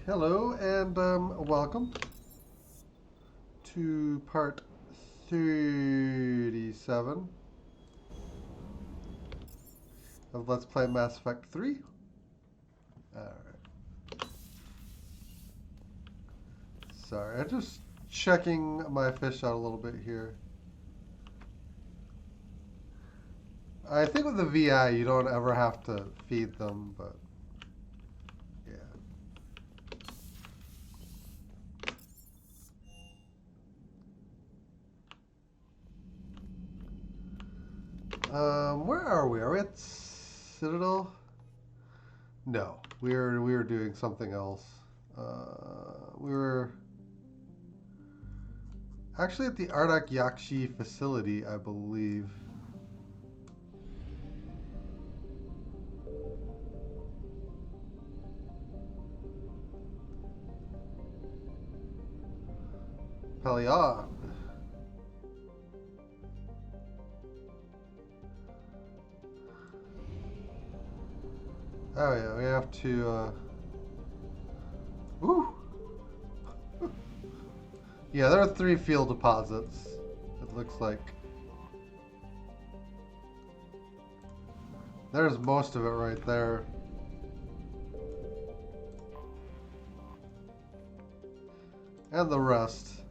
Hello and welcome to part 37 of Let's Play Mass Effect 3. Alright. Sorry, I'm just checking my fish out a little bit here. I think with the VI you don't ever have to feed them, but yeah. Where are we? Are we at Citadel? No, we were doing something else. We were actually at the Ardak Yakshi facility, I believe. Pelion. Oh yeah, we have to. Woo. Yeah, there are 3 field deposits. It looks like. There's most of it right there. And the rest.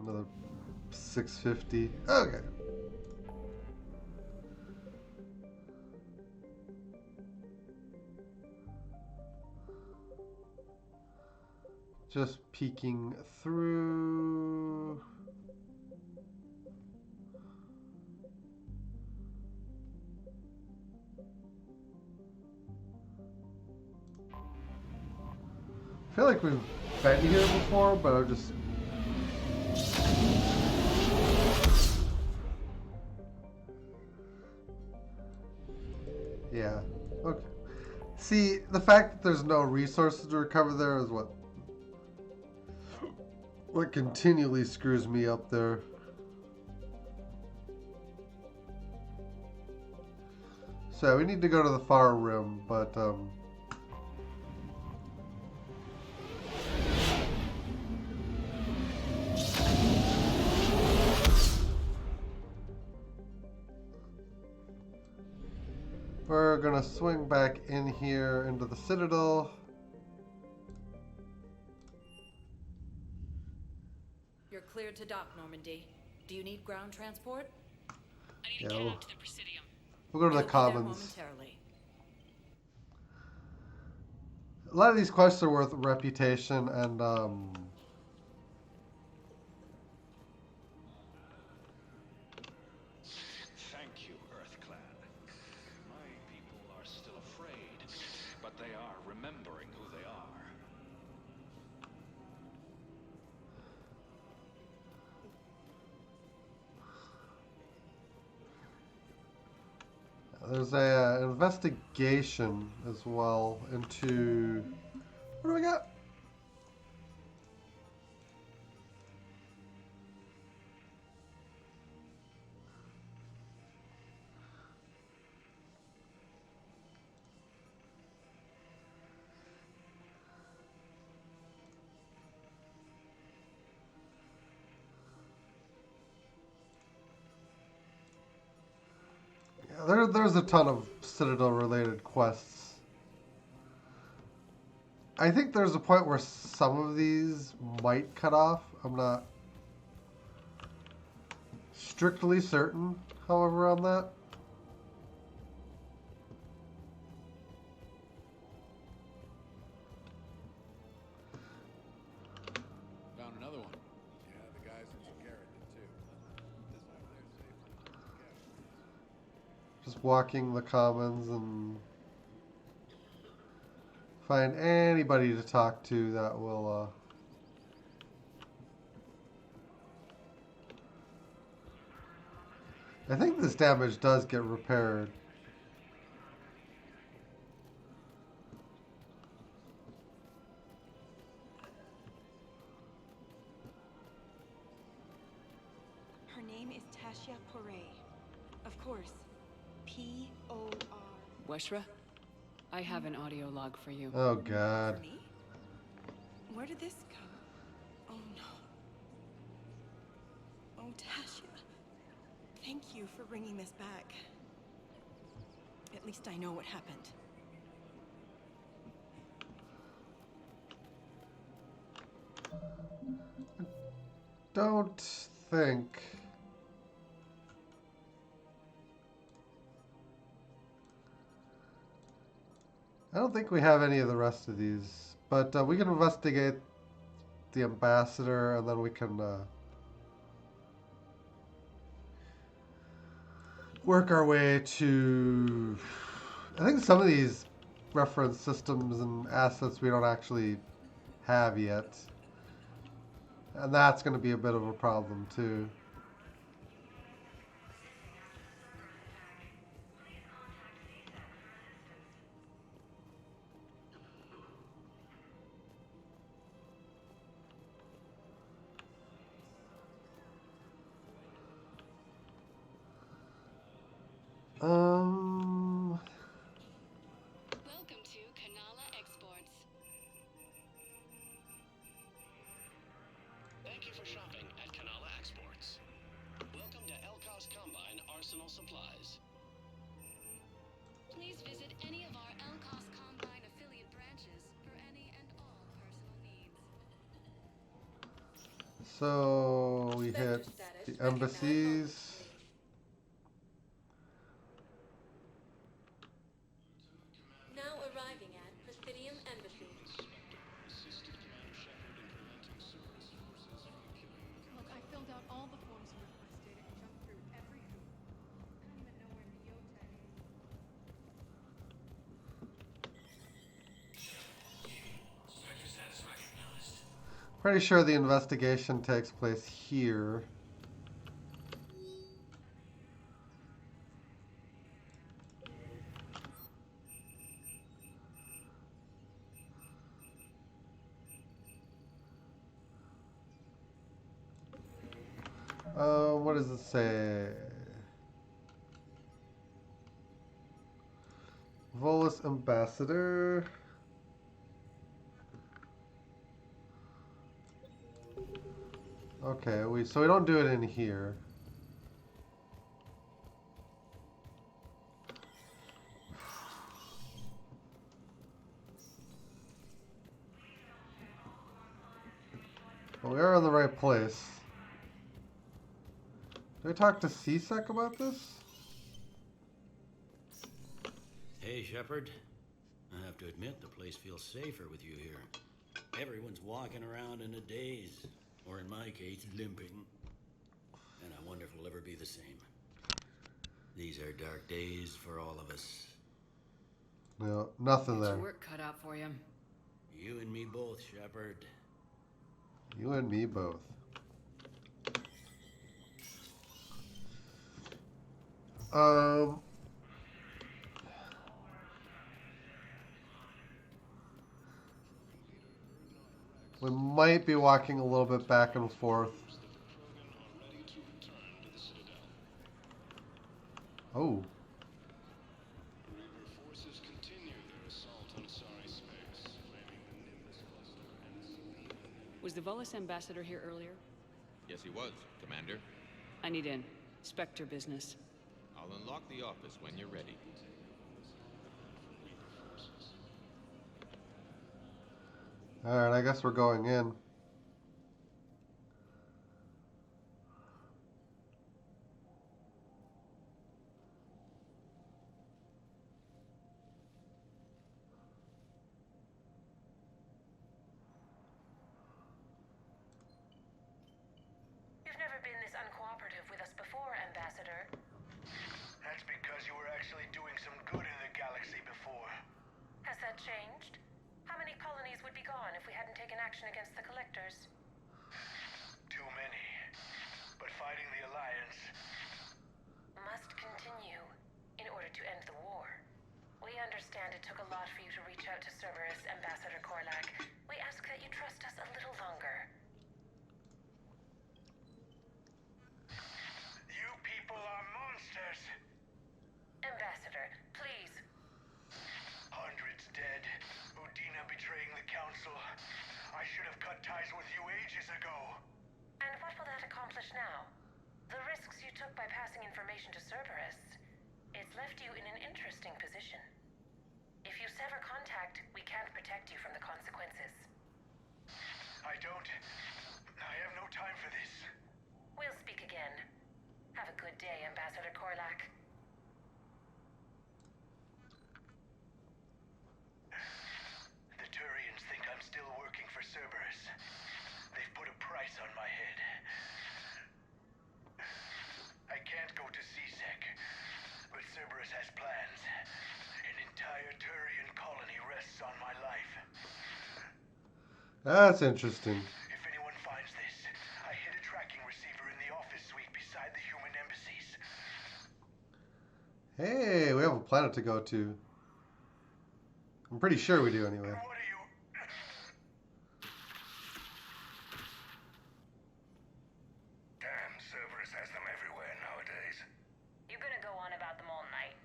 Another 650. Okay. Just peeking through. I feel like we've been here before, but I'm just... Yeah. Okay. See, the fact that there's no resources to recover there is what continually screws me up there. So we need to go to the far rim, but we're gonna swing back in here into the Citadel. You're cleared to dock, Normandy. Do you need ground transport? I need to get out to the Presidium. We'll go to the It'll be there Commons. momentarily. A lot of these quests are worth reputation and Thank you, EarthClan. My people are still afraid, but they are remembering who they are. there's a investigation as well into... What do we got? Yeah, there's a ton of Citadel-related quests. I think there's a point where some of these might cut off. I'm not strictly certain, however, on that. Found another one. Yeah, the guys in Shakara did too. This time they're safe. Just walking the commons and find anybody to talk to that will I think this damage does get repaired. Her name is Tasha Poray. Of course, P-O-R. Weshra, I have an audio log for you. Oh God. For me? Where did this come? Oh no. Oh, Tasha. Thank you for bringing this back. At least I know what happened. Don't think. I don't think we have any of the rest of these, but we can investigate the Ambassader, and then we can work our way to. I think some of these reference systems and assets we don't actually have yet, and that's going to be a bit of a problem too. Welcome to Kanala Exports. Thank you for shopping at Kanala Exports. Welcome to Elkos Combine Arsenal Supplies. Please visit any of our Elkos Combine affiliate branches for any and all personal needs. So we hit Vector status the recognized embassies. momentarily. Now arriving at Presidium Embassy. Look, I filled out all the forms you requested and jumped through every hoop. I don't even know where Leota is. Pretty sure the investigation takes place here. What does it say? Volus Ambassader. Okay, so we don't do it in here. But we are in the right place. Did I talk to CSEC about this? Hey, Shepard. I have to admit, the place feels safer with you here. Everyone's walking around in a daze, or in my case, limping. And I wonder if it'll ever be the same. These are dark days for all of us. No, nothing Get your there. work cut out for you. You and me both, Shepard. You and me both. We might be walking a little bit back and forth. Oh. Forces continue their assault on Asari space, claiming the Nimbus cluster and Selene. Was the Volus Ambassador here earlier? Yes, he was, Commander. I need in. Spectre business. I'll unlock the office when you're ready. Alright, I guess we're going in. You've never been this uncooperative with us before, Ambassador. That's because you were actually doing some good in the galaxy before. Has that changed? How many colonies would be gone if we hadn't taken action against the Collectors? Too many. But fighting the Alliance... Must continue in order to end the war. We understand it took a lot for you to reach out to Cerberus, Ambassador Korlak. We ask that you trust us a little longer. You people are monsters! Ambassador. I should have cut ties with you ages ago. And what will that accomplish now? The risks you took by passing information to Cerberus, it's left you in an interesting position. If you sever contact, we can't protect you from the consequences. I have no time for this. We'll speak again. Have a good day, Ambassador Korlak. The Turians think I'm still working for Cerberus. They've put a price on my head. I can't go to CSEC, but Cerberus has plans. An entire Turian colony rests on my life. That's interesting. If anyone finds this, I hid a tracking receiver in the office suite beside the human embassies. Hey, we have a planet to go to. I'm pretty sure we do anyway. What are you... Damn, Cerberus has them everywhere nowadays. You gonna go on about them all night?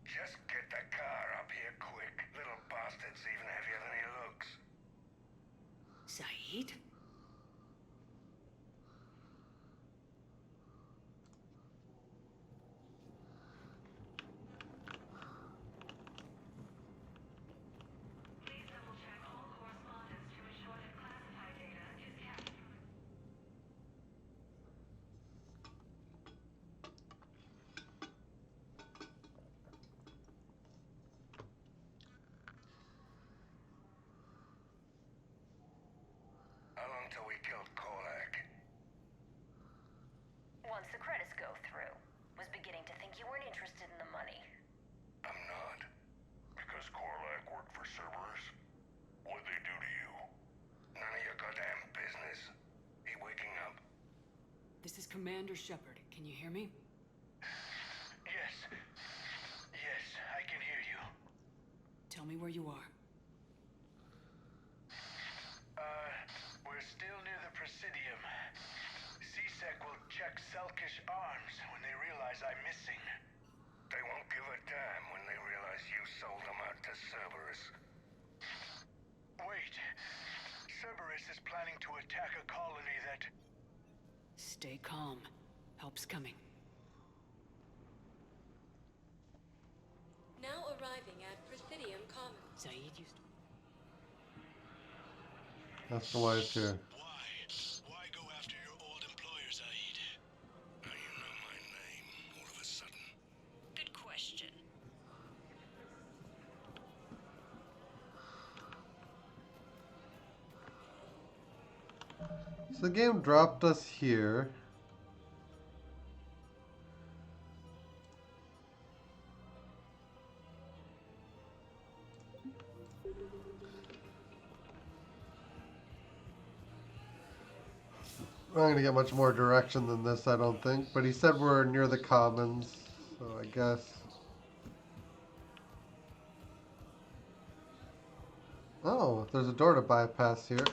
Just get the car up here quick. Little bastard's even heavier than he looks. Saeed? Please double-check all correspondence to ensure that classified data is kept. How long till we killed Korlak? Once the credits go through, was beginning to think you weren't interested in the money. I'm not. Because Korlak worked for Cerberus? What'd they do to you? None of your goddamn business. He waking up? This is Commander Shepard. Can you hear me? Yes. Yes, I can hear you. Tell me where you are. We're still near the Presidium. CSEC will check Selkish arms when they realize I'm missing. They won't give a damn when they realize you sold them out to Cerberus. Wait. Cerberus is planning to attack a colony that... Stay calm. Help's coming. Now arriving at Presidium Commons. Saeed used to... That's the why it's here. Why go after your old employer, Zaid? Now you know my name, all of a sudden. Good question. So the game dropped us here. We're not going to get much more direction than this, I don't think. But he said we're near the commons, so I guess. Oh, there's a door to bypass here.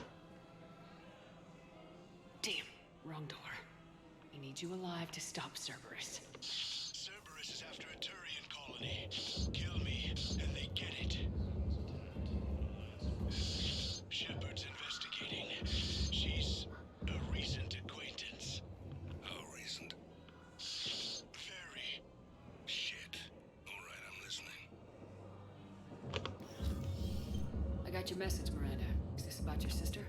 Damn, wrong door. He needs you alive to stop Cerberus. Cerberus is after a Turian colony. Kill me, and they get it. Shepard's investigating. She's a recent acquaintance. How recent? Very. Shit. Alright, I'm listening. I got your message, Miranda. Is this about your sister?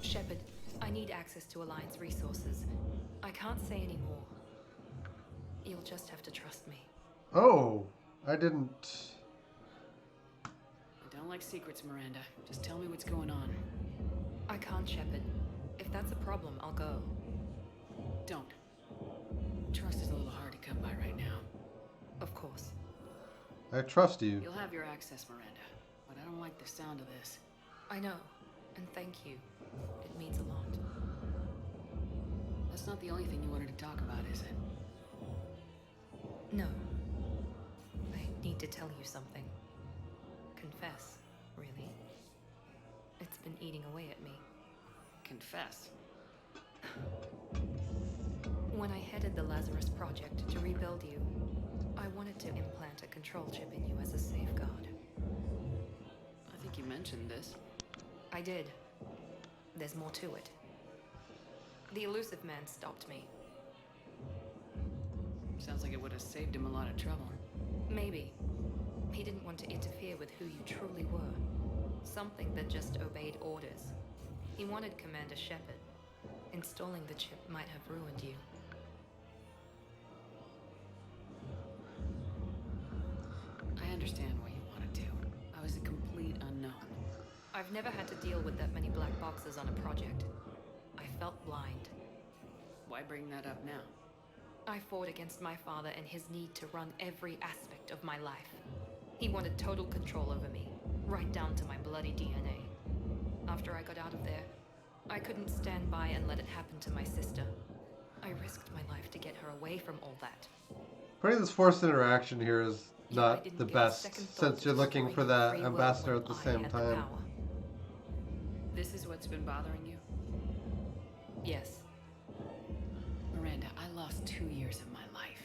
Shepard, I need access to Alliance resources. I can't say any more. You'll just have to trust me. Oh, I didn't. I don't like secrets, Miranda. Just tell me what's going on. I can't, Shepard. If that's a problem, I'll go. Don't. Trust is a little hard to come by right now. Of course. I trust you. You'll have your access, Miranda. But I don't like the sound of this. I know, and thank you. It means a lot. That's not the only thing you wanted to talk about, is it? No. I need to tell you something. Confess, really. It's been eating away at me. Confess. When I headed the Lazarus Project to rebuild you, I wanted to implant a control chip in you as a safeguard. I think you mentioned this. I did. There's more to it. The elusive man stopped me. Sounds like it would have saved him a lot of trouble. Maybe. He didn't want to interfere with who you truly were. Something that just obeyed orders. He wanted Commander Shepard. Installing the chip might have ruined you. I understand what you want to do. I was a complete unknown. I've never had to deal with that many black boxes on a project. I felt blind. Why bring that up now? I fought against my father and his need to run every aspect of my life. He wanted total control over me, right down to my bloody DNA. After I got out of there, I couldn't stand by and let it happen to my sister. I risked my life to get her away from all that. Putting this forced interaction here is I not didn't the give a best, second thought since to you're looking destroying for the that free world ambassador when at the I same had the time. power. This is what's been bothering you? Yes. Miranda, I lost 2 years of my life.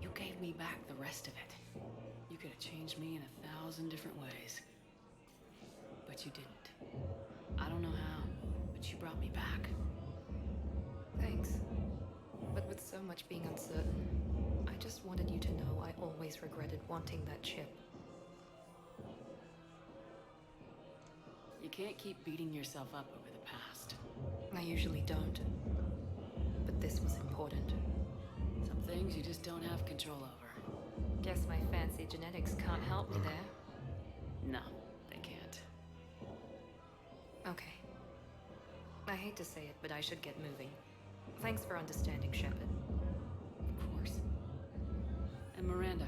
You gave me back the rest of it. You could have changed me in 1,000 different ways. But you didn't. I don't know how, but you brought me back. Thanks. But with so much being uncertain, I just wanted you to know I always regretted wanting that chip. You can't keep beating yourself up over the past. I usually don't. But this was important. Some things you just don't have control over. Guess my fancy genetics can't help me there. No, they can't. Okay. I hate to say it, but I should get moving. Thanks for understanding, Shepard. Of course. And Miranda,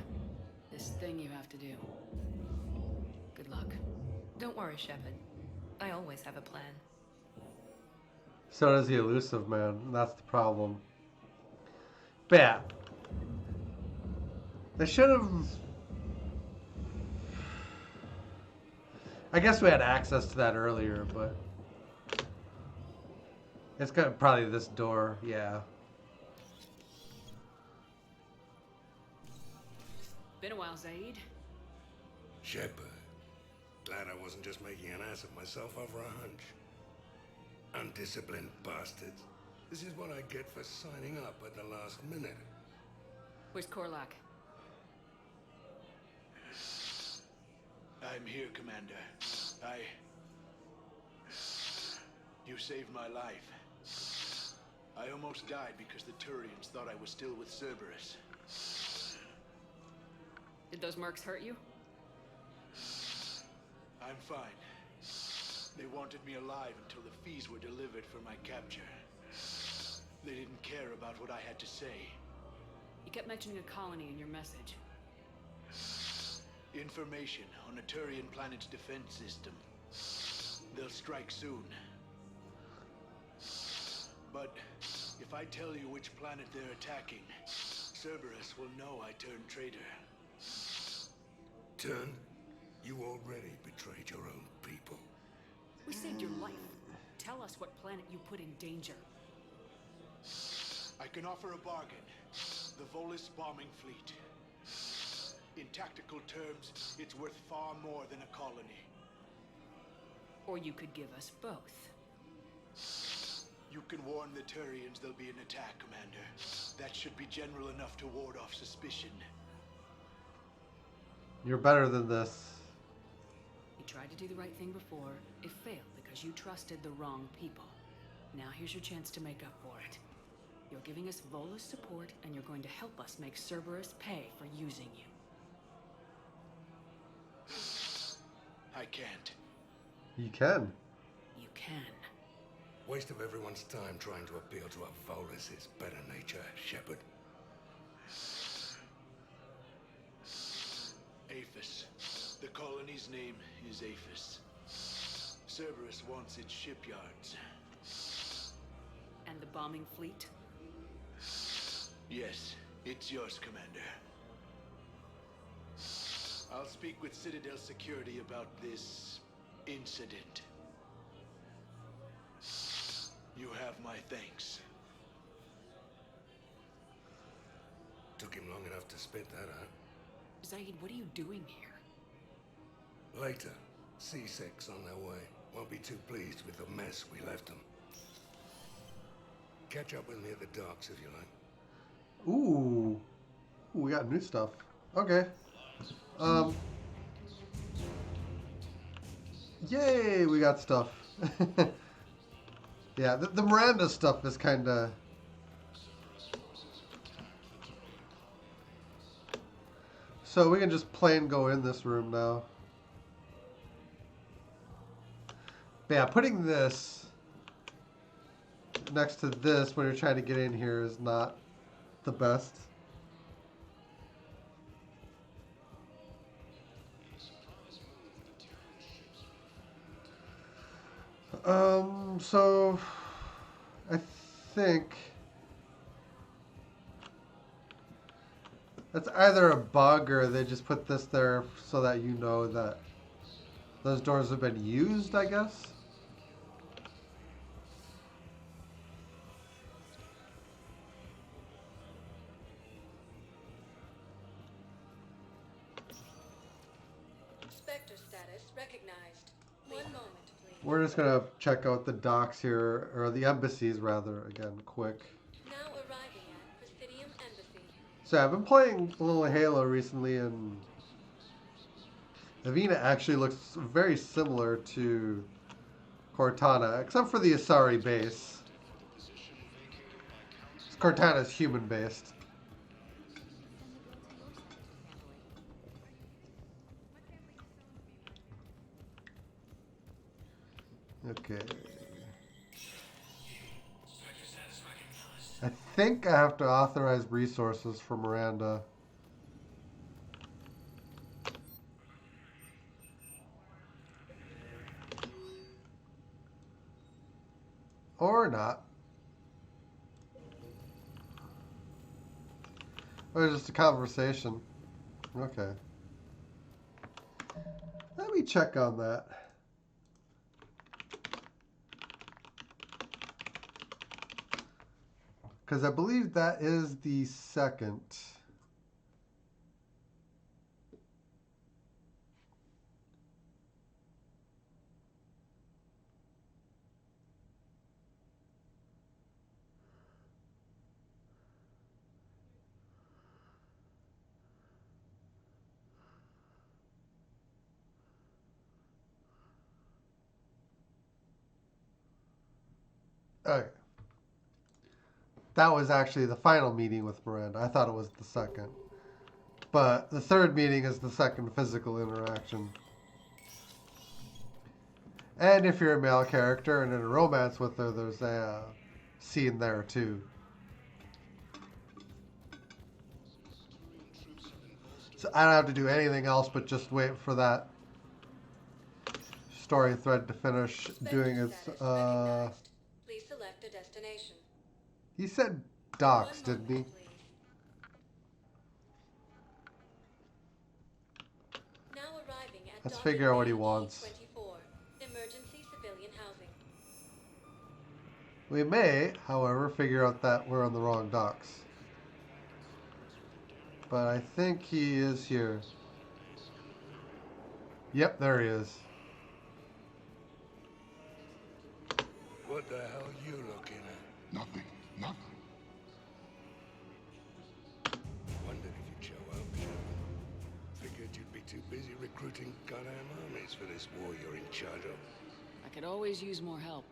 this thing you have to do. Good luck. Don't worry, Shepard. I always have a plan. So does the elusive man, and that's the problem. But yeah. They should have... I guess we had access to that earlier, but... It's got probably this door, yeah. Been a while, Zaid. Shepard. Glad I wasn't just making an ass of myself over a hunch. Undisciplined bastards. This is what I get for signing up at the last minute. Where's Korlak? I'm here, Commander. You saved my life. I almost died because the Turians thought I was still with Cerberus. Did those mercs hurt you? I'm fine. They wanted me alive until the fees were delivered for my capture. They didn't care about what I had to say. You kept mentioning a colony in your message. Information on a Turian planet's defense system. They'll strike soon. But if I tell you which planet they're attacking, Cerberus will know I turned traitor. Turn? You already betrayed your own people. We saved your life. Tell us what planet you put in danger. I can offer a bargain. The Volus bombing fleet. In tactical terms, it's worth far more than a colony. Or you could give us both. You can warn the Turians there'll be an attack, Commander. That should be general enough to ward off suspicion. You're better than this. You tried to do the right thing before. It failed because you trusted the wrong people. Now here's your chance to make up for it. You're giving us Volus support, and you're going to help us make Cerberus pay for using you. I can't. You can. You can. Waste of everyone's time trying to appeal to a Volus' better nature, Shepard. Aphis. The colony's name is Aphis. Cerberus wants its shipyards. And the bombing fleet? Yes, it's yours, Commander. I'll speak with Citadel Security about this incident. You have my thanks. Took him long enough to spit that out. Zaid, what are you doing here? Later. C6 on their way. Won't be too pleased with the mess we left them. Catch up with me at the docks if you like. Ooh. Ooh, we got new stuff. Okay. Yay, we got stuff. Yeah, the Miranda stuff is kind of... So we can just plain go in this room now. But yeah, putting this next to this when you're trying to get in here is not the best. So I think that's either a bug or they just put this there so that you know that those doors have been used, I guess. Spectre status recognized. One moment, please. We're just gonna check out the docks here, or the embassies rather, again, quick. Now arriving at Presidium Embassy. So I've been playing a little Halo recently, and Avina actually looks very similar to Cortana, except for the Asari base. Cortana's human-based. Okay. I think I have to authorize resources for Miranda. Or not. Or just a conversation. Okay. Let me check on that. Because I believe that is the second. Okay. That was actually the final meeting with Miranda. I thought it was the second. But the third meeting is the second physical interaction. And if you're a male character and in a romance with her, there's a scene there too. So I don't have to do anything else but just wait for that story thread to finish doing its... Please select a destination. He said docks, didn't he? Now arriving at Let's figure out what he docking wants. 24. Emergency civilian housing. We may, however, figure out that we're on the wrong docks. But I think he is here. Yep, there he is. What the hell are you looking at? Nothing. Nothing. Wondered if you'd show up, Shepard. Figured you'd be too busy recruiting goddamn armies for this war you're in charge of. I could always use more help.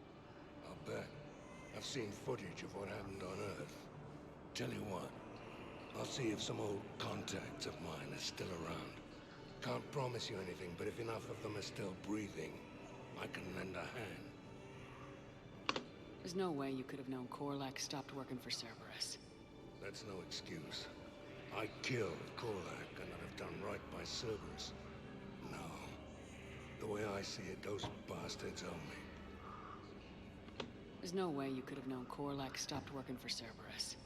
I'll bet. I've seen footage of what happened on Earth. Tell you what, I'll see if some old contacts of mine are still around. Can't promise you anything, but if enough of them are still breathing, I can lend a hand. There's no way you could have known Korlak stopped working for Cerberus. That's no excuse. I killed Korlak, and I'd have done right by Cerberus. No. The way I see it, those bastards owe me. There's no way you could have known Korlak stopped working for Cerberus.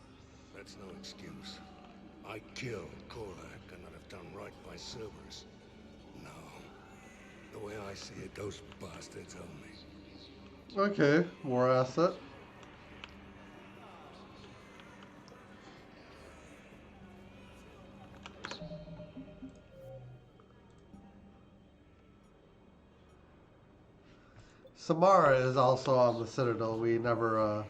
That's no excuse. I killed Korlak, and I'd have done right by Cerberus. No. The way I see it, those bastards owe me. Okay, more asset. Samara is also on the Citadel. We never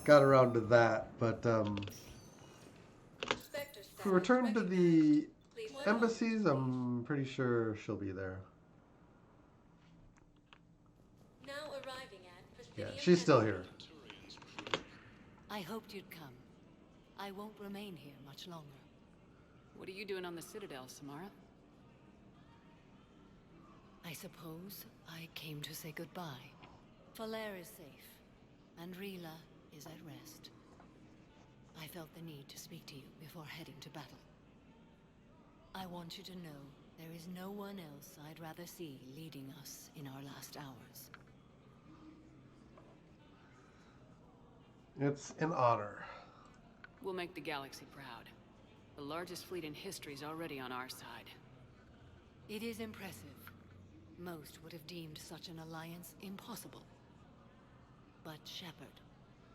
got around to that, but if we return to the embassies, I'm pretty sure she'll be there. Now arriving at Yeah, Presidium she's still here. I hoped you'd come. I won't remain here much longer. What are you doing on the Citadel, Samara? I suppose I came to say goodbye. Falair is safe, and Rila is at rest. I felt the need to speak to you before heading to battle. I want you to know there is no one else I'd rather see leading us in our last hours. It's an honor. We'll make the galaxy proud. The largest fleet in history is already on our side. It is impressive. Most would have deemed such an alliance impossible. But Shepard,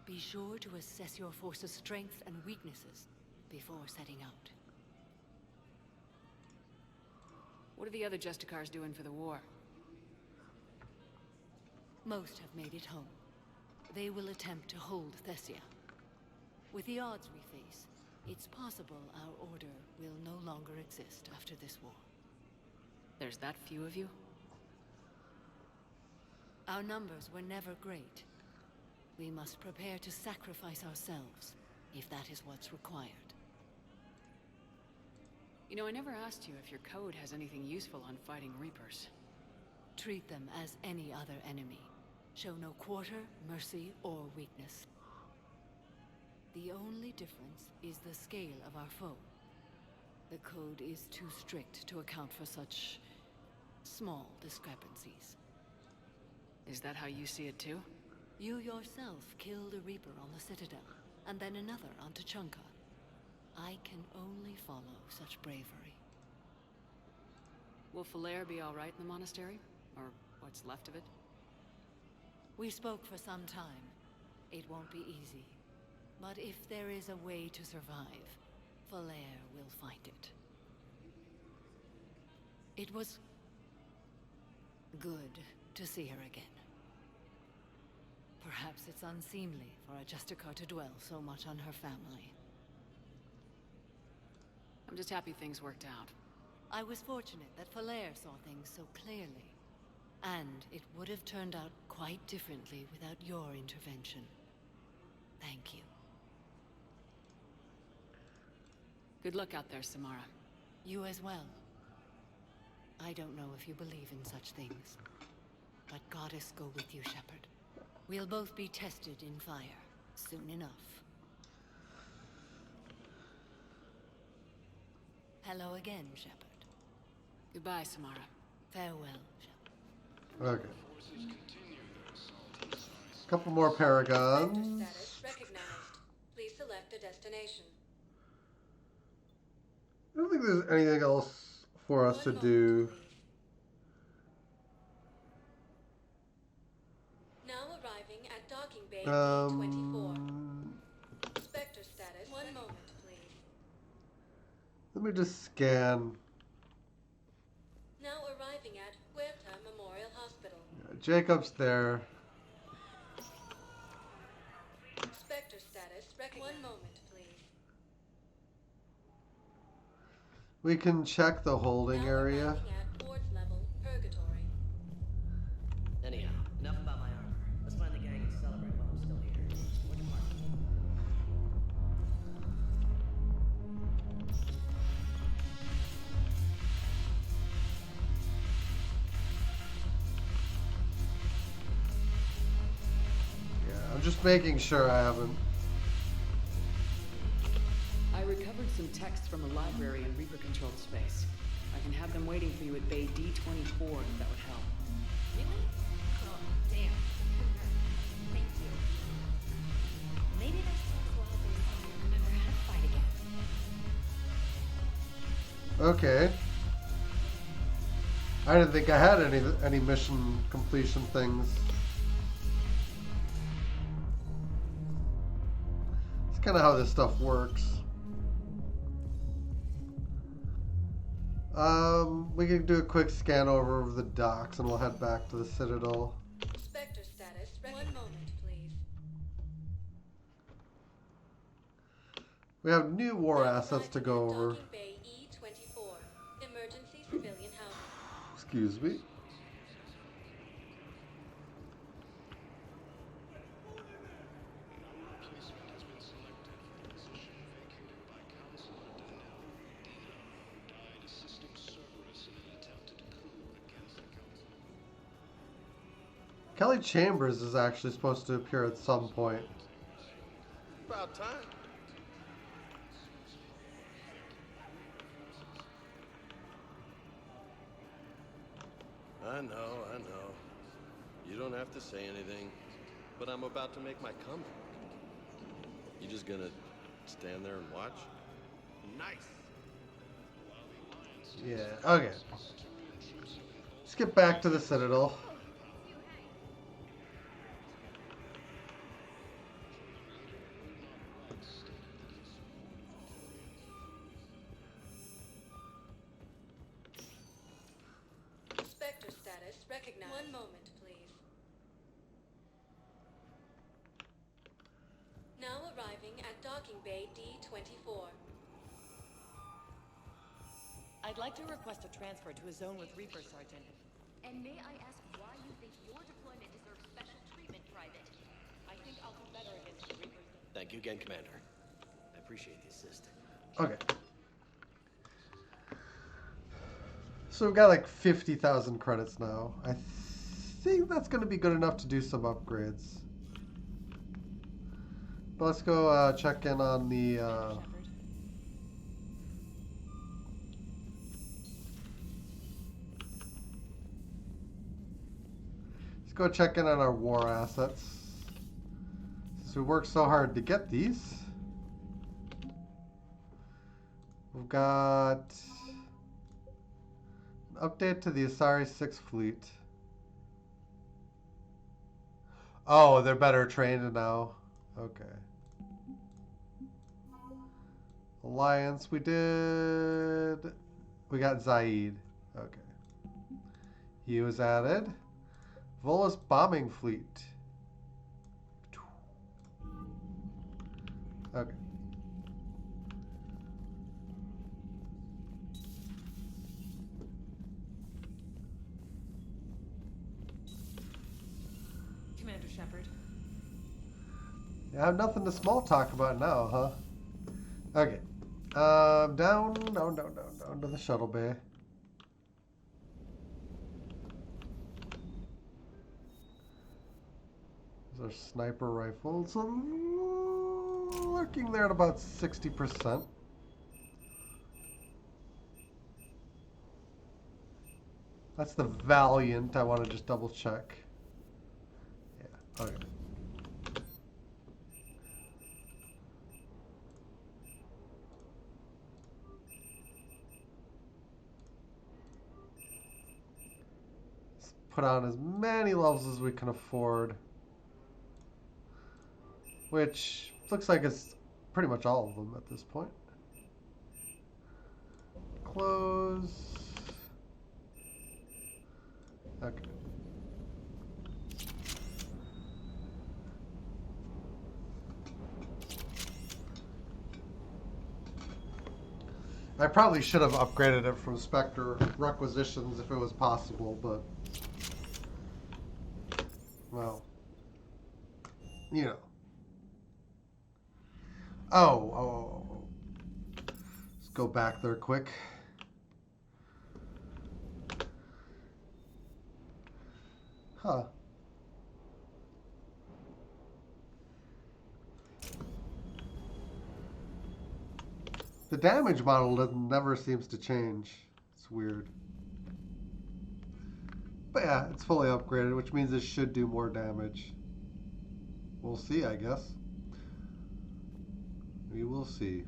be sure to assess your force's strengths and weaknesses before setting out. What are the other Justicars doing for the war? Most have made it home. They will attempt to hold Thessia. With the odds we face, it's possible our order will no longer exist after this war. There's that few of you? Our numbers were never great. We must prepare to sacrifice ourselves, if that is what's required. You know, I never asked you if your code has anything useful on fighting Reapers. Treat them as any other enemy. Show no quarter, mercy, or weakness. The only difference is the scale of our foe. The code is too strict to account for such small discrepancies. Is that how you see it too? You yourself killed a Reaper on the Citadel, and then another on Tuchanka. I can only follow such bravery. Will Falair be all right in the monastery? Or what's left of it? We spoke for some time. It won't be easy. But if there is a way to survive, Falair will find it. It was good to see her again. Perhaps it's unseemly for a Justicar to dwell so much on her family. I'm just happy things worked out. I was fortunate that Falair saw things so clearly. And it would have turned out quite differently without your intervention. Thank you. Good luck out there, Samara. You as well. I don't know if you believe in such things, but Goddess go with you, Shepard. We'll both be tested in fire, soon enough. Hello again, Shepard. Goodbye, Samara. Farewell, Shepard. Okay. Couple more Paragons. Status recognized. Please select a destination. I don't think there's anything else for us to do. Now arriving at docking bay D24. Spectre status. 1 moment, please. Let me just scan. Now arriving at Huerta Memorial Hospital. Jacob's there. Spectre status recognized. 1 moment, please. We can check the holding area. Arriving at Wards level purgatory. Anyhow, enough about my armor. Let's find the gang and celebrate while I'm still here. Which part? Yeah, I'm just making sure I haven't. I recovered some text from a library in Reaper-controlled space. I can have them waiting for you at Bay D24 if that would help. Really? Oh, damn. Thank you. Maybe next time we'll help us remember how to fight again. Okay. I didn't think I had any mission completion things. It's kind of how this stuff works. We can do a quick scan over of the docks and we'll head back to the Citadel. Spectre status. One moment, please. We have new war assets to go over. Docking Bay E24. Emergency civilian housing. Excuse me. Kelly Chambers is actually supposed to appear at some point. About time. I know. You don't have to say anything, but I'm about to make my comeback. You just gonna stand there and watch? Nice. Yeah, okay. Let's get back to the Citadel. Spectre status recognized. One moment, please. Now arriving at Docking Bay D24. I'd like to request a transfer to a zone with Reaper, Sergeant. And may I ask why you think your deployment deserves special treatment, Private? I think I'll do better against the Reapers. Thank you again, Commander. I appreciate the assist. Okay. So we've got like 50,000 credits now. I think that's going to be good enough to do some upgrades. But let's go check in on the... Let's go check in on our war assets. Since we worked so hard to get these. We've got... update to the Asari 6 fleet. Oh, they're better trained now. Okay. Alliance, we got Zaid. Okay. He was added. Volus bombing fleet. Okay. Commander Shepard. I have nothing to small talk about now, huh? Okay. Down to the shuttle bay. There's our sniper rifles. Lurking there at about 60%. That's the Valiant. I want to just double check. Yeah, okay. Let's put on as many levels as we can afford. Which looks like it's pretty much all of them at this point. Close. Okay. I probably should have upgraded it from Spectre requisitions if it was possible, but well, you know. Oh. Let's go back there quick. Huh. The damage model never seems to change. It's weird. But yeah, it's fully upgraded, which means it should do more damage. We'll see, I guess. We will see.